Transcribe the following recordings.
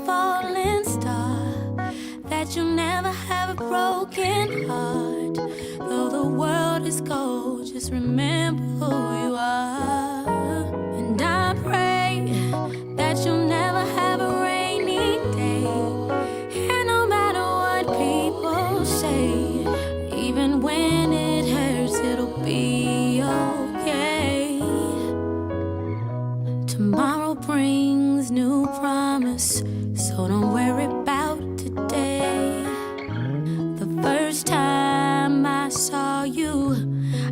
falling star, that you'll never have a broken heart. Though the world is cold, just remember who you are. And I pray that you'll never have a rainy day. And no matter what people say, even when it hurts, it'll be okay. Tomorrow brings new promise, so don't worry about today. The first time I saw you,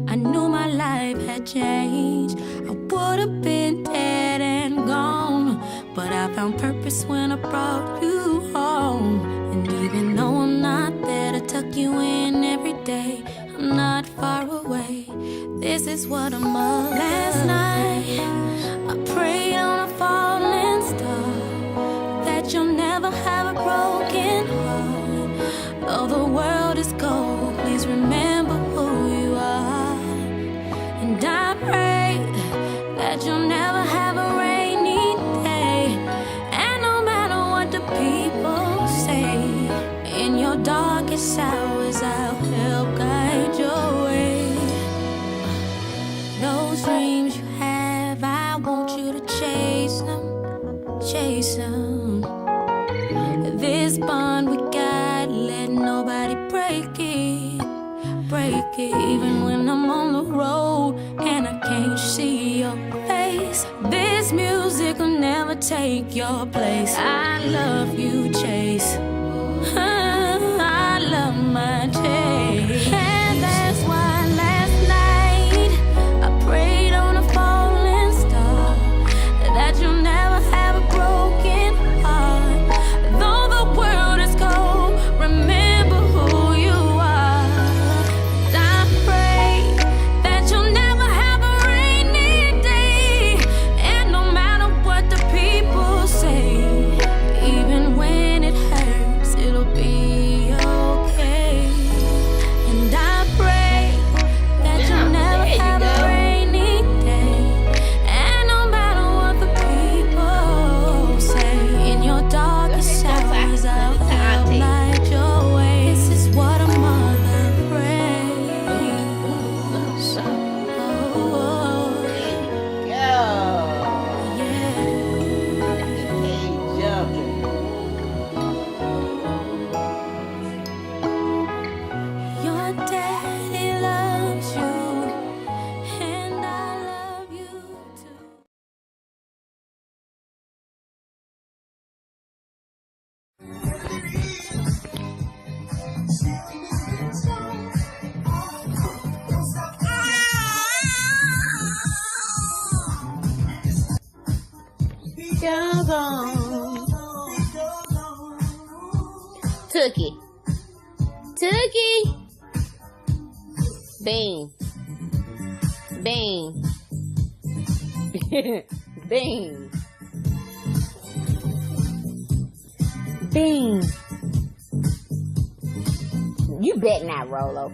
I knew my life had changed. I would have been dead and gone, but I found purpose when I brought you home. And even though I'm not there to tuck you in every day, I'm not far away. This is what I'm of. Last night I prayed on a falling star, that you'll never have a broken heart. Though the world is cold, please remember who you are. And I pray that you'll never have a rainy day. And no matter what the people say, in your darkest hours I'll help guide your way. Those dreams you have, I want you to chase them, chase them. This bond we got, let nobody break it, break it. Even when I'm on the road and I can't see your face, this music will never take your place. I love you, Chase. I love my Chase. And that's why last night I prayed on a falling star, that you'll never have a broken heart. Though the world is cold, remember who you are. And I pray that you'll never have a rainy day. And no matter what the people say, even when it hurts, it'll be okay. And I pray that you'll never have a rainy day. And no matter what the people say, in your darkest hours I'll help light your way. This is what a mother prays. Oh, yeah. Your daddy loves you, and I love you too. Goes on. Tookie. Tookie. Bean. Bean. Bean. Bean. You bet not, Rolo.